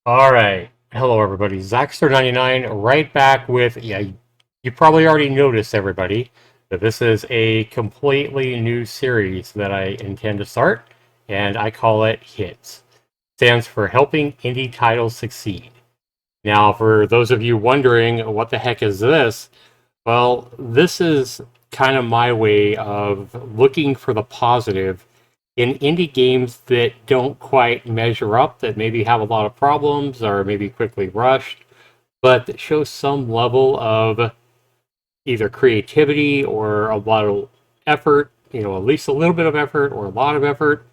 All right. Hello, everybody. Zaxter99 right back with, yeah, you probably already noticed, everybody, that this is a completely new series that I intend to start, and I call it HITS. Stands for Helping Indie Titles Succeed. Now, for those of you wondering what the heck is this, well, this is kind of my way of looking for the positive in indie games that don't quite measure up, that maybe have a lot of problems or maybe quickly rushed, but that show some level of either creativity or a lot of effort, at least a little bit of effort or a lot of effort,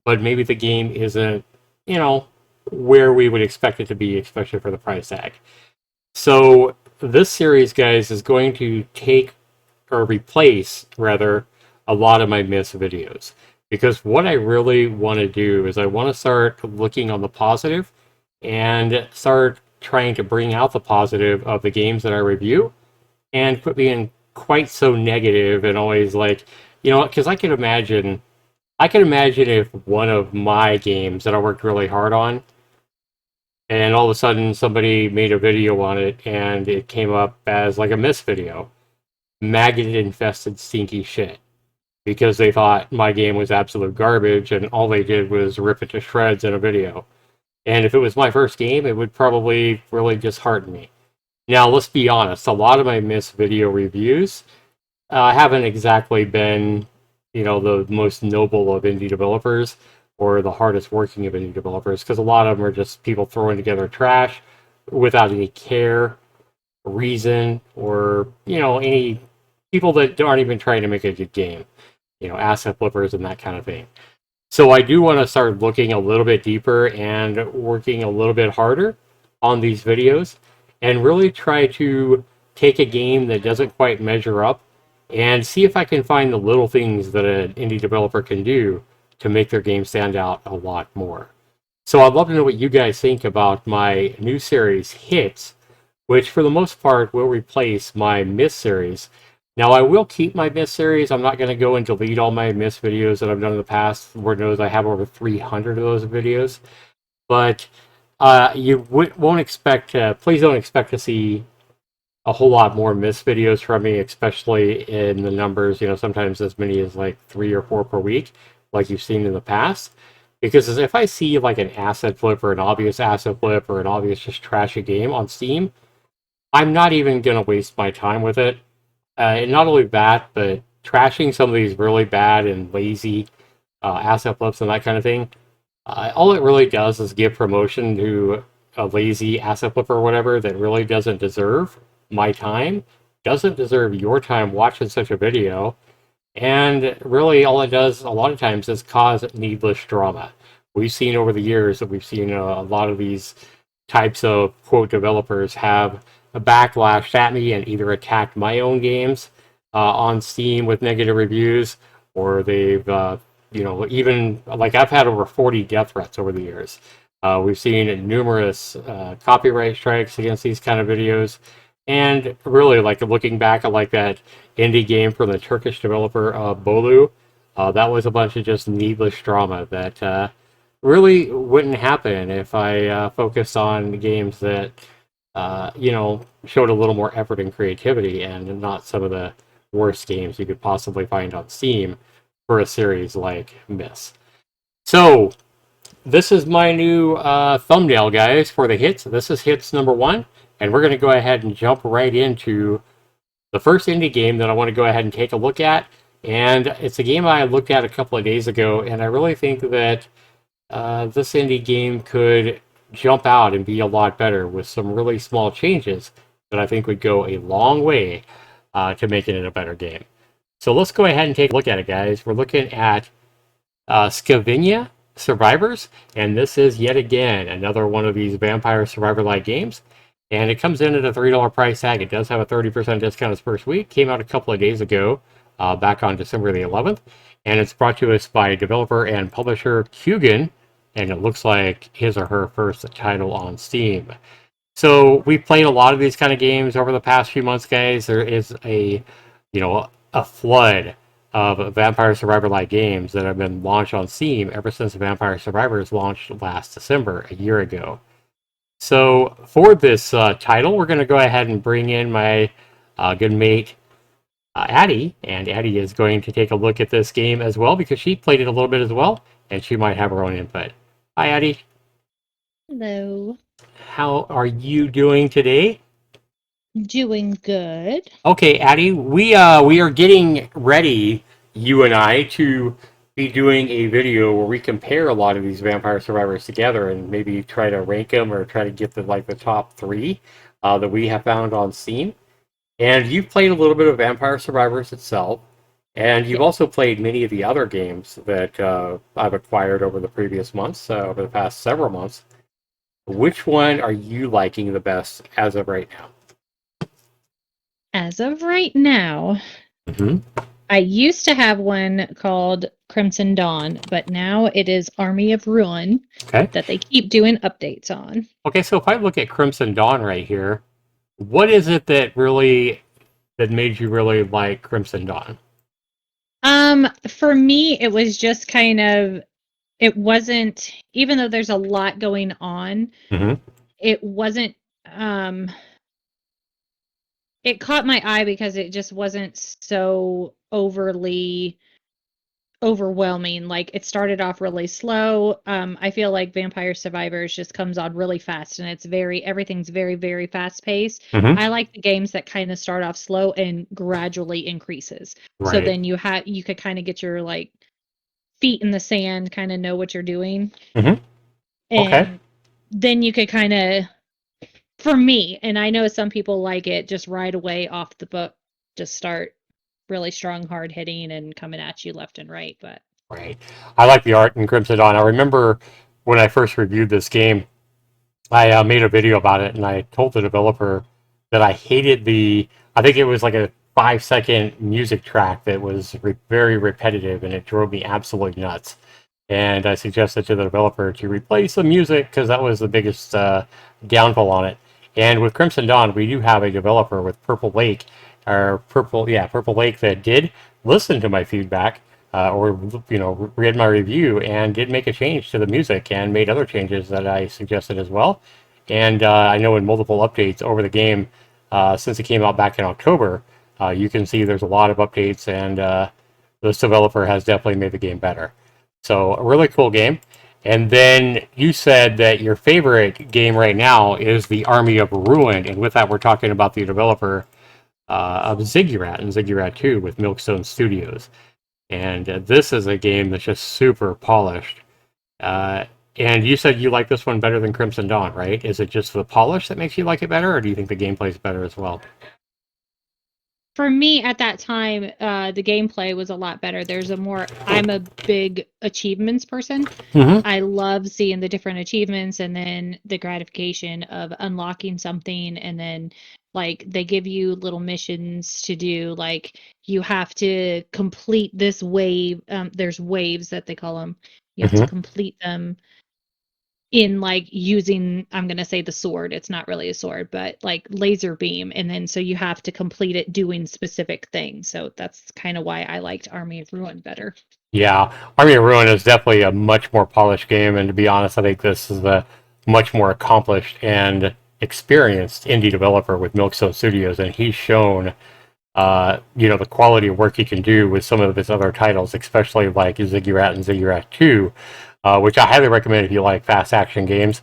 but maybe the game isn't, you know, where we would expect it to be, especially for the price tag. So this series, guys, is going to take or replace rather a lot of my missed videos. Because what I really want to do is I want to start looking on the positive and start trying to bring out the positive of the games that I review and quit being quite so negative and always like, because I can imagine if one of my games that I worked really hard on and all of a sudden somebody made a video on it and it came up as like a miss video, maggot infested stinky shit, because they thought my game was absolute garbage and all they did was rip it to shreds in a video. And if it was my first game, it would probably really dishearten me. Now, let's be honest, a lot of my missed video reviews haven't exactly been, the most noble of indie developers or the hardest working of indie developers, because a lot of them are just people throwing together trash without any care, reason, or, any people that aren't even trying to make a good game, asset flippers and that kind of thing. So I do want to start looking a little bit deeper and working a little bit harder on these videos and really try to take a game that doesn't quite measure up and see if I can find the little things that an indie developer can do to make their game stand out a lot more. So I'd love to know what you guys think about my new series, Hits, which for the most part will replace my Miss series. Now, I will keep my Miss series. I'm not going to go and delete all my Miss videos that I've done in the past. Lord knows I have over 300 of those videos. But you won't expect, please don't expect to see a whole lot more Miss videos from me, especially in the numbers, sometimes as many as like 3 or 4 per week, like you've seen in the past. Because if I see like an asset flip or an obvious asset flip or an obvious just trashy game on Steam, I'm not even going to waste my time with it. And not only that, but trashing some of these really bad and lazy asset flips and that kind of thing, all it really does is give promotion to a lazy asset flipper or whatever that really doesn't deserve my time, doesn't deserve your time watching such a video, and really all it does a lot of times is cause needless drama. We've seen over the years that we've seen a lot of these types of quote developers have a backlash at me and either attacked my own games on Steam with negative reviews, or they've even like I've had over 40 death threats over the years. We've seen numerous copyright strikes against these kind of videos, and really like looking back at like that indie game from the Turkish developer Bolu, that was a bunch of just needless drama that really wouldn't happen if I focused on games that showed a little more effort and creativity, and not some of the worst games you could possibly find on Steam for a series like Miss. So this is my new thumbnail, guys, for the hits. This is hits number one, and we're going to go ahead and jump right into the first indie game that I want to go ahead and take a look at. And it's a game I looked at a couple of days ago, and I really think that this indie game could jump out and be a lot better with some really small changes that I think would go a long way to making it a better game. So let's go ahead and take a look at it, guys. We're looking at Scavenia Survivors, and this is yet again another one of these vampire survivor-like games. And it comes in at a $3 price tag. It does have a 30% discount its first week. Came out a couple of days ago, back on December the 11th. And it's brought to us by developer and publisher Kugan, and it looks like his or her first title on Steam. So we've played a lot of these kind of games over the past few months, guys. There is a flood of Vampire Survivor-like games that have been launched on Steam ever since Vampire Survivors launched last December, a year ago. So for this title, we're going to go ahead and bring in my good mate Addie, and Addie is going to take a look at this game as well because she played it a little bit as well, and she might have her own input. Hi, Addie. Hello. How are you doing today? Doing good. Okay, Addie, we are getting ready, you and I, to be doing a video where we compare a lot of these Vampire Survivors together and maybe try to rank them or try to get the top three that we have found on Steam. And you've played a little bit of Vampire Survivors itself, and you've Yeah. also played many of the other games that I've acquired over the previous months, over the past several months. Which one are you liking the best as of right now? As of right now, Mm-hmm. I used to have one called Crimson Dawn, but now it is Army of Ruin Okay. that they keep doing updates on. Okay, so if I look at Crimson Dawn right here, what is it that made you really like Crimson Dawn? For me, it was just kind of, it wasn't, even though there's a lot going on, Mm-hmm. it wasn't, um, it caught my eye because it just wasn't so overwhelming. Like it started off really slow. I feel like Vampire Survivors just comes on really fast and everything's very, very fast paced. Mm-hmm. I like the games that kind of start off slow and gradually increases. So Right. then you could kind of get your like feet in the sand, kind of know what you're doing. Mm-hmm. Okay. And then you could kind of, for me, and I know some people like it just right away off the book, just start really strong, hard hitting and coming at you left and right. But Right. I like the art in Crimson Dawn. I remember when I first reviewed this game, I made a video about it, and I told the developer that I hated I think it was like a 5 second music track that was very repetitive, and it drove me absolutely nuts. And I suggested to the developer to replace the music because that was the biggest downfall on it. And with Crimson Dawn, we do have a developer with Purple Lake that did listen to my feedback or read my review and did make a change to the music and made other changes that I suggested as well. And I know in multiple updates over the game since it came out back in October, you can see there's a lot of updates, and this developer has definitely made the game better. So a really cool game. And then you said that your favorite game right now is the Army of Ruin, and with that, we're talking about the developer of Ziggurat and Ziggurat 2 with Milkstone Studios. And this is a game that's just super polished. Uh, and you said you like this one better than Crimson Dawn, right? Is it just the polish that makes you like it better, or do you think the gameplay is better as well? for me at that time, the gameplay was a lot better. I'm a big achievements person. Mm-hmm. I love seeing the different achievements and then the gratification of unlocking something. And then, like, they give you little missions to do. Like, you have to complete this wave. There's waves that they call them. You have to Mm-hmm. complete them in like using, I'm going to say the sword, it's not really a sword, but like laser beam, and then so you have to complete it doing specific things. So that's kind of why I liked Army of Ruin better. Yeah, Army of Ruin is definitely a much more polished game, and to be honest, I think this is a much more accomplished and experienced indie developer with Milkstone Studios, and he's shown, the quality of work he can do with some of his other titles, especially like Ziggurat and Ziggurat 2, which I highly recommend if you like fast action games.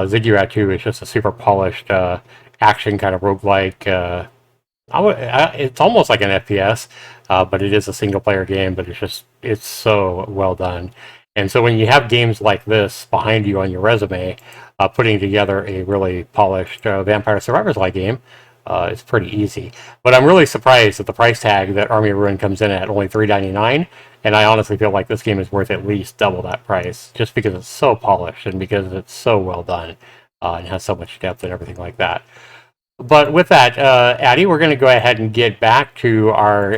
Ziggurat 2 is just a super polished action kind of roguelike. It's almost like an FPS, but it is a single player game. But it's so well done. And so when you have games like this behind you on your resume, putting together a really polished Vampire Survivors like game is pretty easy. But I'm really surprised at the price tag that Army of Ruin comes in at, only $3.99. And I honestly feel like this game is worth at least double that price, just because it's so polished and because it's so well done and has so much depth and everything like that. But with that, Addie, we're going to go ahead and get back to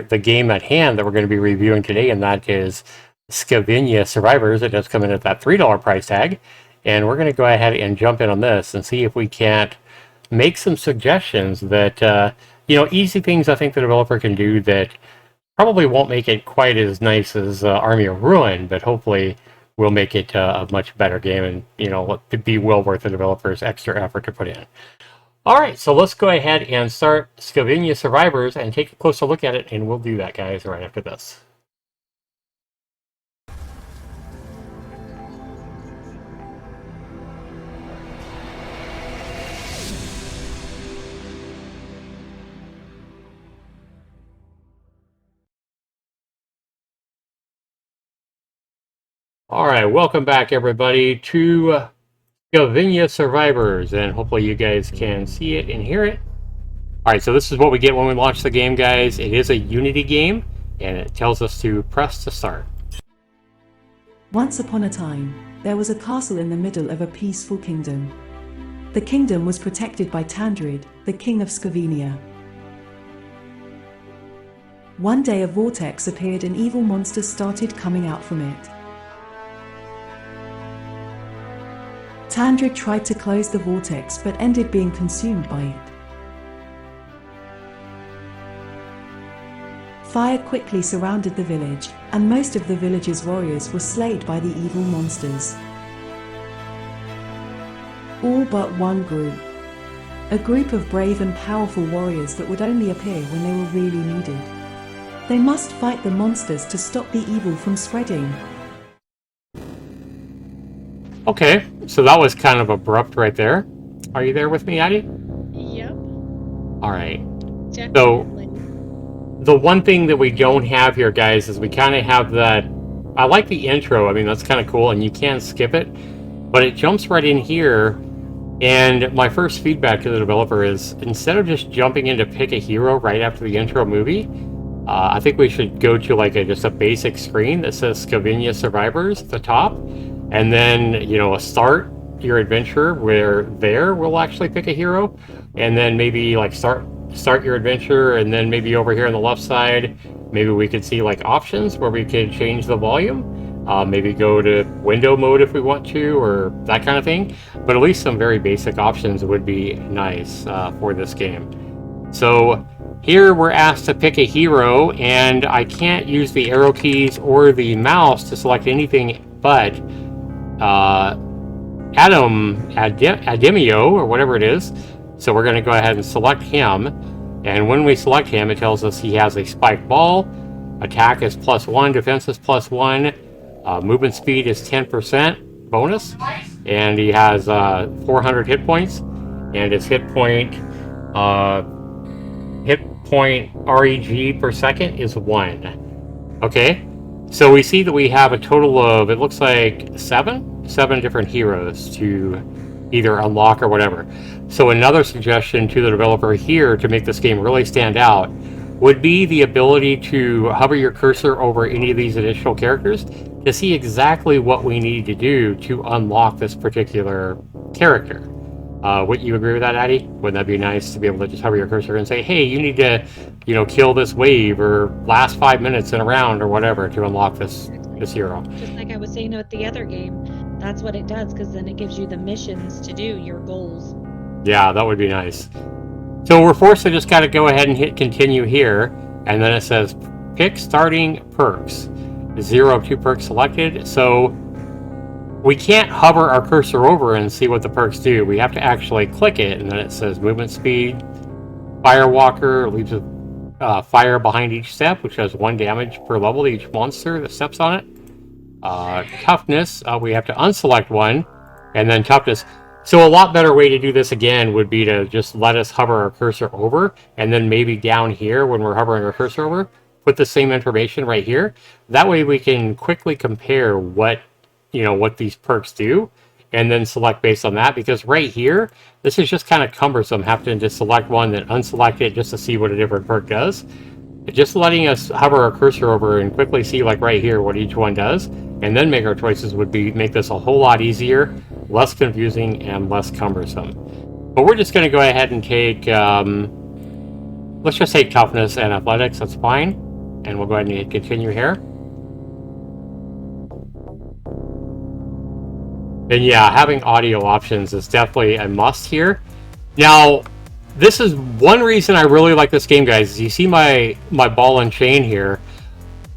the game at hand that we're going to be reviewing today, and that is Scavenia Survivors. It does come in at that $3 price tag, and we're going to go ahead and jump in on this and see if we can't make some suggestions that easy things I think the developer can do that probably won't make it quite as nice as Army of Ruin, but hopefully will make it a much better game, and be well worth the developers' extra effort to put in. All right, so let's go ahead and start Scavenia Survivors and take a closer look at it, and we'll do that, guys, right after this. All right, welcome back, everybody, to Scavenia Survivors, and hopefully you guys can see it and hear it. All right, so this is what we get when we launch the game, guys. It is a Unity game, and it tells us to press to start. Once upon a time, there was a castle in the middle of a peaceful kingdom. The kingdom was protected by Tandrid, the king of Scavenia. One day a vortex appeared and evil monsters started coming out from it. Tandrid tried to close the vortex but ended being consumed by it. Fire quickly surrounded the village, and most of the village's warriors were slain by the evil monsters. All but one group. A group of brave and powerful warriors that would only appear when they were really needed. They must fight the monsters to stop the evil from spreading. Okay, so that was kind of abrupt right there. Are you there with me, Addie? Yep. All right. Definitely. So the one thing that we don't have here, guys, is we kind of have that. I like the intro. I mean, that's kind of cool, and you can skip it, but it jumps right in here. And my first feedback to the developer is, instead of just jumping in to pick a hero right after the intro movie, I think we should go to like just a basic screen that says Scavenia Survivors at the top, and then start your adventure where we'll actually pick a hero, and then maybe like start your adventure, and then maybe over here on the left side, maybe we could see like options where we could change the volume, maybe go to window mode if we want to, or that kind of thing. But at least some very basic options would be nice for this game. So here we're asked to pick a hero, and I can't use the arrow keys or the mouse to select anything but Ademio, or whatever it is. So we're going to go ahead and select him, and when we select him, it tells us he has a spiked ball, attack is +1, defense is +1, movement speed is 10% bonus, and he has 400 hit points, and his hit point reg per second is 1. Okay, so we see that we have a total of, it looks like seven different heroes to either unlock or whatever. So another suggestion to the developer here to make this game really stand out would be the ability to hover your cursor over any of these additional characters to see exactly what we need to do to unlock this particular character. Would you agree with that, Addie? Wouldn't that be nice to be able to just hover your cursor and say, hey, you need to, kill this wave, or last 5 minutes in a round, or whatever, to unlock this hero? Just like I was saying with the other game, that's what it does, because then it gives you the missions to do, your goals. Yeah, that would be nice. So we're forced to just kind of go ahead and hit continue here, and then it says pick starting perks. 0 of 2 perks selected. So we can't hover our cursor over and see what the perks do. We have to actually click it, and then it says movement speed, Firewalker leaves a fire behind each step, which does 1 damage per level to each monster that steps on it. Toughness, we have to unselect one, and then toughness. So a lot better way to do this again would be to just let us hover our cursor over, and then maybe down here when we're hovering our cursor over, put the same information right here. That way we can quickly compare what these perks do, and then select based on that, because right here, this is just kind of cumbersome, having to select one, then unselect it just to see what a different perk does. Just letting us hover our cursor over and quickly see, like right here, what each one does, and then make our choices would make this a whole lot easier, less confusing, and less cumbersome. But we're just going to go ahead and take, let's just take toughness and athletics, that's fine. And we'll go ahead and hit continue here. And yeah, having audio options is definitely a must here. Now, this is one reason I really like this game, guys. Is you see my ball and chain here.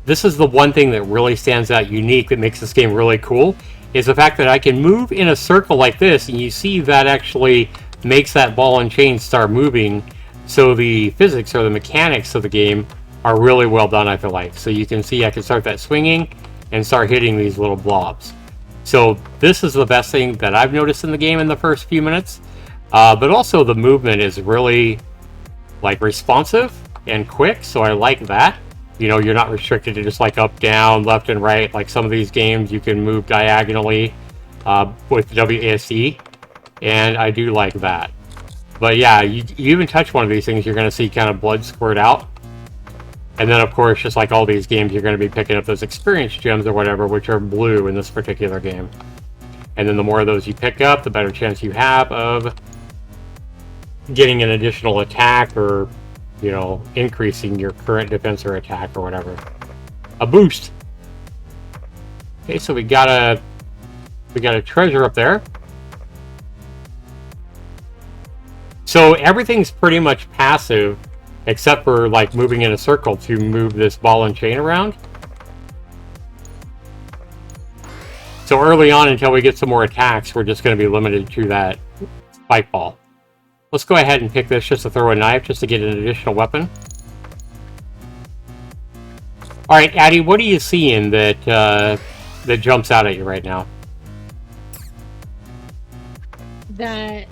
this is the one thing that really stands out unique that makes this game really cool, is the fact that I can move in a circle like this, and you see that actually makes that ball and chain start moving. So the physics or the mechanics of the game are really well done, I feel like. So you can see I can start that swinging and start hitting these little blobs. So this is the best thing that I've noticed in the game in the first few minutes. But also the movement is really like responsive and quick, so I like that. You know, you're not restricted to just like up, down, left, and right. Like some of these games, you can move diagonally with WASD, and I do like that. But yeah, you even touch one of these things, you're going to see kind of blood squirt out. And then, of course, just like all these games, you're going to be picking up those experience gems or whatever, which are blue in this particular game. And then the more of those you pick up, the better chance you have of getting an additional attack or, you know, increasing your current defense or attack or whatever. A boost. Okay, so we got a treasure up there. So everything's pretty much passive, except for like moving in a circle to move this ball and chain around. So early on, until we get some more attacks, we're just going to be limited to that spike ball. Let's go ahead and pick this just to throw a knife, just to get an additional weapon. All right, Addie, what are you seeing that that jumps out at you right now? That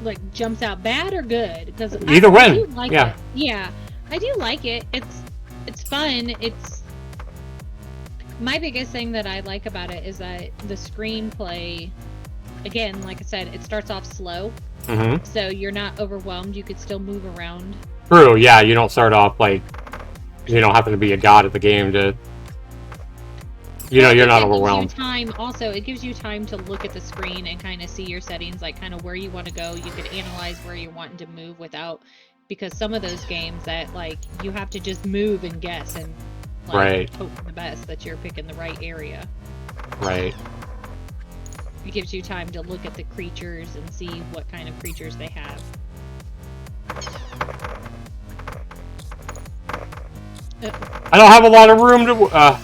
like jumps out bad or good? Because either way, I do like yeah, it. Yeah, I do like it. It's fun. It's my biggest thing that I like about it is that the screenplay. Again, like I said, it starts off slow, so you're not overwhelmed. You could still move around. True, yeah. You don't start off like, you don't happen to be a god at the game to, you know, you're not overwhelmed. It gives you time to look at the screen and kind of see your settings, like kind of where you want to go. You could analyze where you're wanting to move without, because some of those games that like you have to just move and guess and like hope for the best that you're picking the right area. Right. It gives you time to look at the creatures and see what kind of creatures they have. I don't have a lot of room to...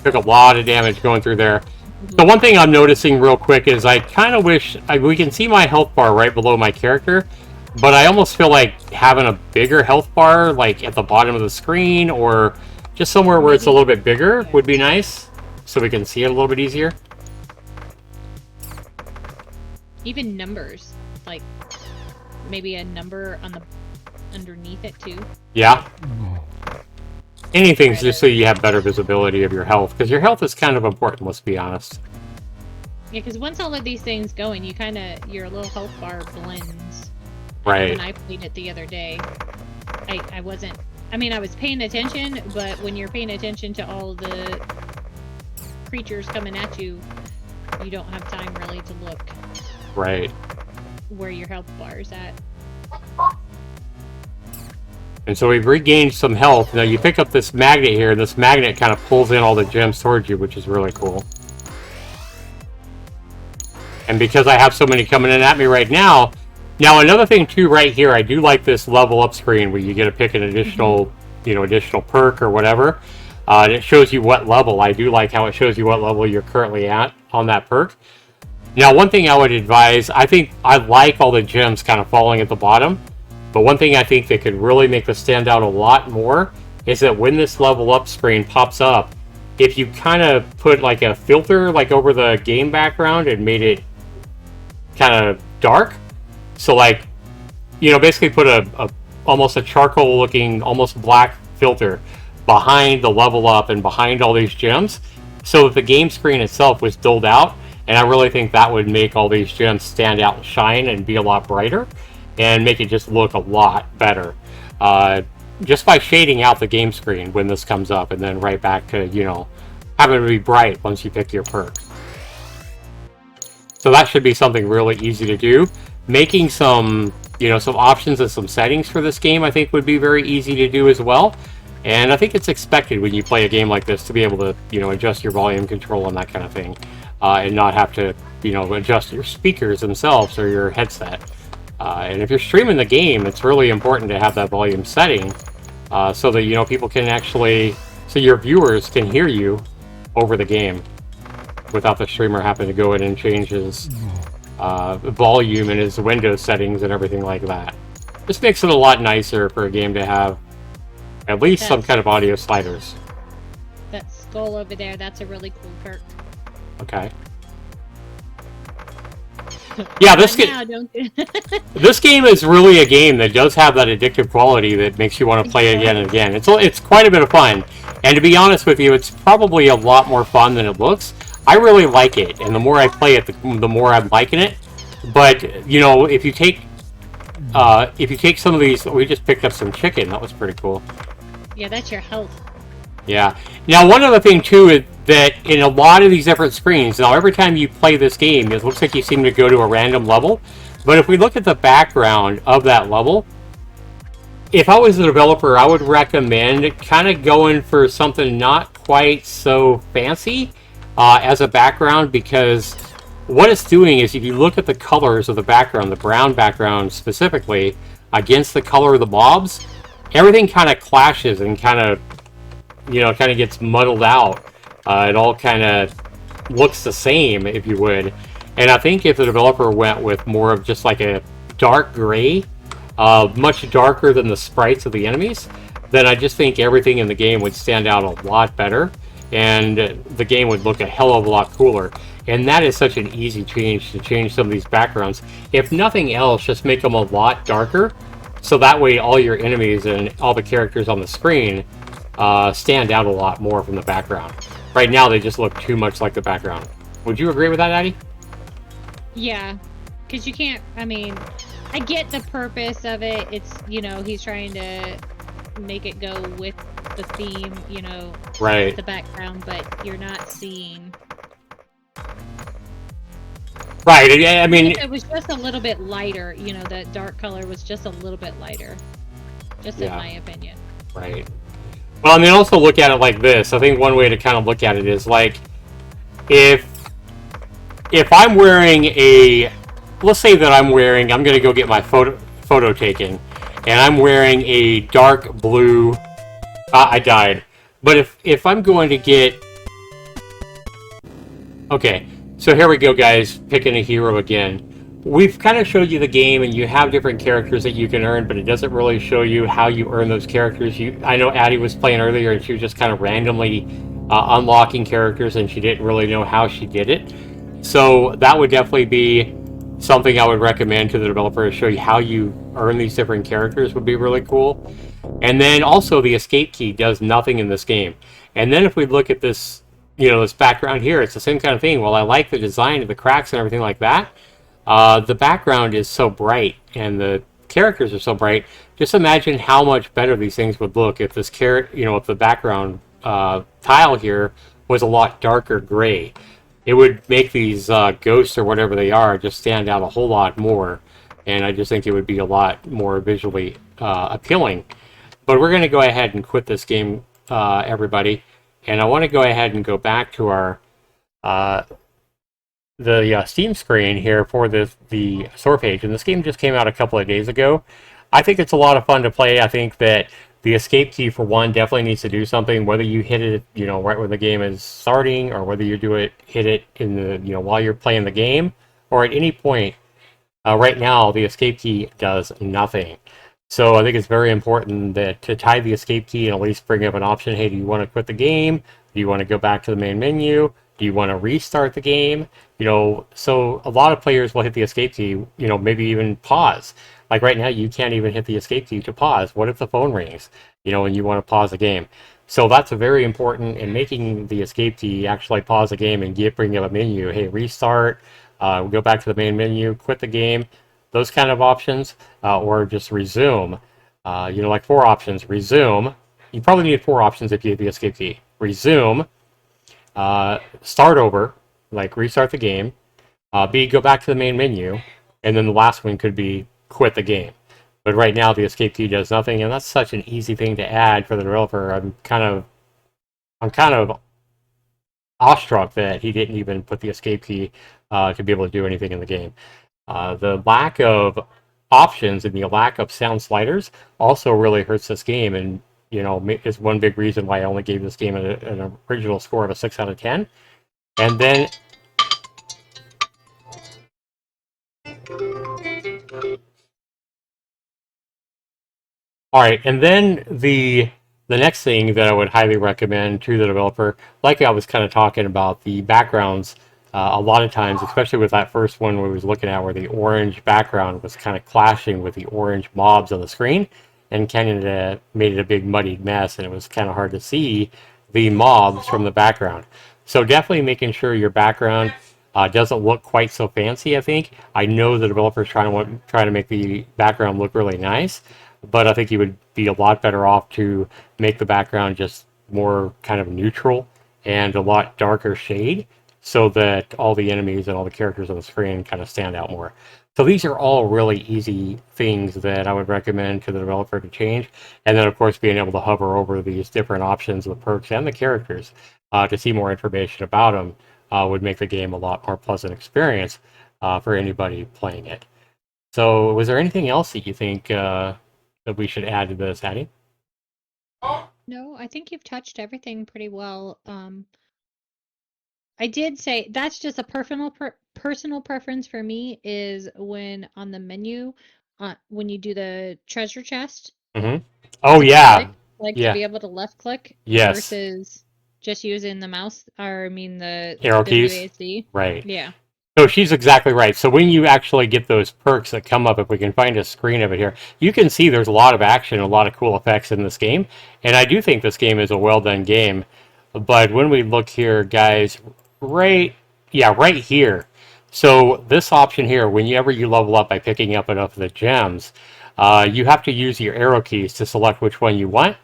took a lot of damage going through there. The one thing I'm noticing real quick is I kind of wish... we can see my health bar right below my character, but I almost feel like having a bigger health bar like at the bottom of the screen or just somewhere where it's a little bit bigger would be nice, so we can see it a little bit easier. Even numbers, like maybe a number on the underneath it too. Yeah. Anything's just so you have better visibility of your health, because your health is kind of important, let's be honest. Yeah, because once all of these things go in, your little health bar blends. Right. When I played it the other day, I wasn't, I mean, I was paying attention, but when you're paying attention to all the creatures coming at you, you don't have time really to look. Right. Where your health bar is at. And so we've regained some health. Now you pick up this magnet here, and this magnet kind of pulls in all the gems towards you, which is really cool. And because I have so many coming in at me right now, another thing too right here, I do like this level up screen where you get to pick an additional, additional perk or whatever. And it shows you what level. I do like how it shows you what level you're currently at on that perk. Now, one thing I would advise, I think I like all the gems kind of falling at the bottom, but one thing I think that could really make this stand out a lot more is that when this level up screen pops up, if you kind of put like a filter like over the game background and made it kind of dark, so like, basically put a almost a charcoal looking, almost black filter behind the level up and behind all these gems, so that the game screen itself was dulled out. And I really think that would make all these gems stand out and shine and be a lot brighter and make it just look a lot better. Just by shading out the game screen when this comes up and then right back to, having it be bright once you pick your perk. So that should be something really easy to do. Making some, some options and some settings for this game, I think would be very easy to do as well. And I think it's expected when you play a game like this to be able to, adjust your volume control and that kind of thing. And not have to, adjust your speakers themselves or your headset. And if you're streaming the game, it's really important to have that volume setting so that people can actually, so your viewers can hear you over the game without the streamer having to go in and change his volume and his Windows settings and everything like that. This makes it a lot nicer for a game to have at least some kind of audio sliders. That skull over there, that's a really cool perk. Okay. Yeah, this game is really a game that does have that addictive quality that makes you want to play it again and again. It's quite a bit of fun, and to be honest with you, it's probably a lot more fun than it looks. I really like it, and the more I play it, the more I'm liking it. But if you take some of these, we just picked up some chicken. That was pretty cool. Yeah, that's your health. Yeah. Now, one other thing too is that in a lot of these different screens, now every time you play this game, it looks like you seem to go to a random level. But if we look at the background of that level, if I was a developer, I would recommend kind of going for something not quite so fancy as a background, because what it's doing is if you look at the colors of the background, the brown background specifically, against the color of the mobs, everything kind of clashes and kind of gets muddled out. It all kind of looks the same, if you would. And I think if the developer went with more of just like a dark gray, much darker than the sprites of the enemies, then I just think everything in the game would stand out a lot better, and the game would look a hell of a lot cooler. And that is such an easy change to change some of these backgrounds. If nothing else, just make them a lot darker, so that way all your enemies and all the characters on the screen stand out a lot more from the background. Right now, they just look too much like the background. Would you agree with that, Addie? Yeah, because you can't, I mean, I get the purpose of it. It's, he's trying to make it go with the theme, right, the background, but you're not seeing. Right, I mean, if it was just a little bit lighter, the dark color was just a little bit lighter, just in my opinion. Right. Well, I mean, also look at it like this. I think one way to kind of look at it is like, if I'm wearing let's say that I'm going to go get my photo taken, and I'm wearing a dark blue, I died. But if I'm going to get, okay, so here we go, guys, picking a hero again. We've kind of showed you the game, and you have different characters that you can earn, but it doesn't really show you how you earn those characters. I know Addie was playing earlier, and she was just kind of randomly unlocking characters, and she didn't really know how she did it. So that would definitely be something I would recommend to the developer, to show you how you earn these different characters would be really cool. And then also the escape key does nothing in this game. And then if we look at this, this background here, it's the same kind of thing. Well, I like the design of the cracks and everything like that. The background is so bright and the characters are so bright. Just imagine how much better these things would look if this if the background tile here was a lot darker gray. It would make these ghosts or whatever they are just stand out a whole lot more, and I just think it would be a lot more visually appealing. But we're going to go ahead and quit this game, everybody, and I want to go ahead and go back to our the Steam screen here for the store page, and this game just came out a couple of days ago. I think it's a lot of fun to play. I think that the escape key, for one, definitely needs to do something, whether you hit it, right when the game is starting, or whether you hit it in the, while you're playing the game, or at any point. Right now, the escape key does nothing. So I think it's very important that to tie the escape key and at least bring up an option. Hey, do you want to quit the game? Do you want to go back to the main menu? Do you want to restart the game? So a lot of players will hit the escape key, maybe even pause. Like right now, you can't even hit the escape key to pause. What if the phone rings, and you want to pause the game? So that's very important in making the escape key actually pause the game and bring up a menu. Hey, restart, go back to the main menu, quit the game, those kind of options, or just resume. Like 4 options. Resume. You probably need 4 options if you hit the escape key. Resume. Start over, like restart the game. B, go back to the main menu. And then the last one could be quit the game. But right now the escape key does nothing, and that's such an easy thing to add for the developer. I'm kind of awestruck that he didn't even put the escape key to be able to do anything in the game. The lack of options and the lack of sound sliders also really hurts this game, and is one big reason why I only gave this game an original score of a 6 out of 10. And then all right, and then the next thing that I would highly recommend to the developer, like I was kind of talking about, the backgrounds. A lot of times, especially with that first one we was looking at, where the orange background was kind of clashing with the orange mobs on the screen, and kind of made it a big muddied mess, and it was kind of hard to see the mobs from the background. So definitely making sure your background doesn't look quite so fancy. I think I know the developers trying to make the background look really nice, but I think you would be a lot better off to make the background just more kind of neutral and a lot darker shade, so that all the enemies and all the characters on the screen kind of stand out more. So these are all really easy things that I would recommend to the developer to change. And then, of course, being able to hover over these different options, the perks and the characters, to see more information about them, would make the game a lot more pleasant experience for anybody playing it. So was there anything else that you think that we should add to this, Addie? No, I think you've touched everything pretty well. I did say that's just a personal preference for me, is when on the menu, when you do the treasure chest, Mm-hmm. Oh, to yeah. click, like to Yeah. be able to left click Yes. versus just using the mouse, or I mean the Arrow keys. WASD. Right. Yeah. So she's exactly right. So when you actually get those perks that come up, if we can find a screen of it here, you can see there's a lot of action, a lot of cool effects in this game. And I do think this game is a well done game. But when we look here, guys, right here. So this option here, whenever you level up by picking up enough of the gems, you have to use your arrow keys to select which one you want.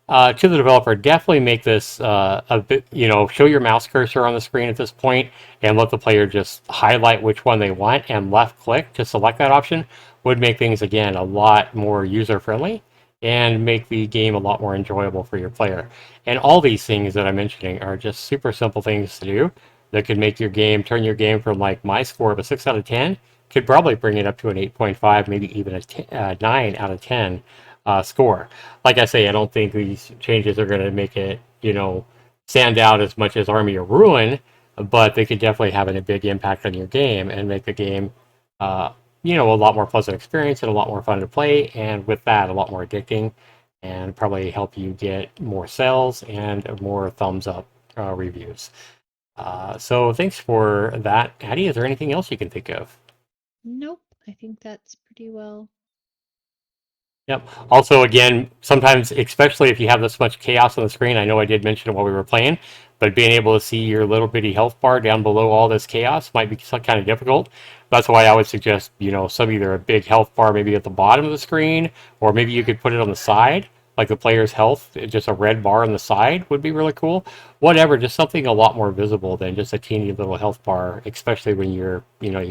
To the developer, definitely make this a bit, show your mouse cursor on the screen at this point and let the player just highlight which one they want, and left click to select that option would make things, again, a lot more user friendly and make the game a lot more enjoyable for your player. And all these things that I'm mentioning are just super simple things to do that could make your game, turn your game from, like, my score of a 6 out of 10, could probably bring it up to an 8.5, maybe even a 9 out of 10 score. Like I say, I don't think these changes are going to make it, stand out as much as Army of Ruin, but they could definitely have a big impact on your game and make the game, a lot more pleasant experience and a lot more fun to play, and with that, a lot more addicting, and probably help you get more sales and more thumbs up reviews. So thanks for that, Addie. Is there anything else you can think of? Nope. I think that's pretty well. Yep. Also, again, sometimes, especially if you have this much chaos on the screen, I know I did mention it while we were playing, but being able to see your little bitty health bar down below all this chaos might be kind of difficult. That's why I would suggest, some either a big health bar maybe at the bottom of the screen, or maybe you could put it on the side, like the player's health, just a red bar on the side would be really cool. Whatever, just something a lot more visible than just a teeny little health bar, especially when you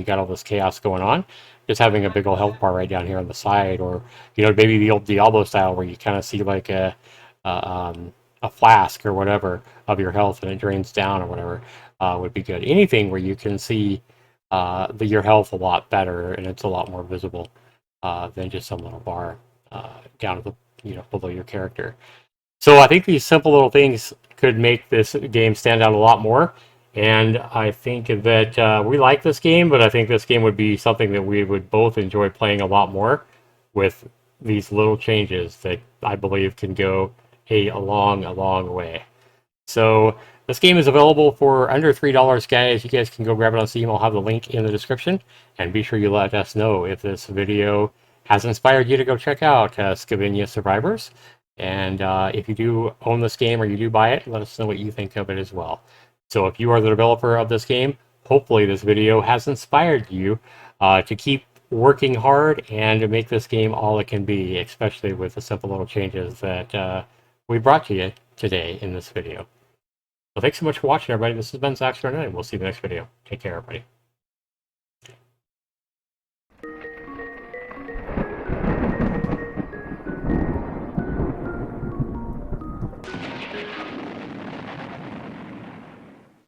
got all this chaos going on. Just having a big old health bar right down here on the side, or maybe the old Diablo style where you kind of see like a flask or whatever of your health and it drains down or whatever, would be good. Anything where you can see your health a lot better and it's a lot more visible than just some little bar down at the below your character. So I think these simple little things could make this game stand out a lot more. And I think that we like this game, but I think this game would be something that we would both enjoy playing a lot more with these little changes that I believe can go a long way. So this game is available for under $3, guys. You guys can go grab it on Steam. I'll have the link in the description. And be sure you let us know if this video has inspired you to go check out Scavenia Survivors. And if you do own this game or you do buy it, let us know what you think of it as well. So if you are the developer of this game, hopefully this video has inspired you to keep working hard and to make this game all it can be, especially with the simple little changes that we brought to you today in this video. So thanks so much for watching, everybody. This has been Zach, and we'll see you in the next video. Take care, everybody.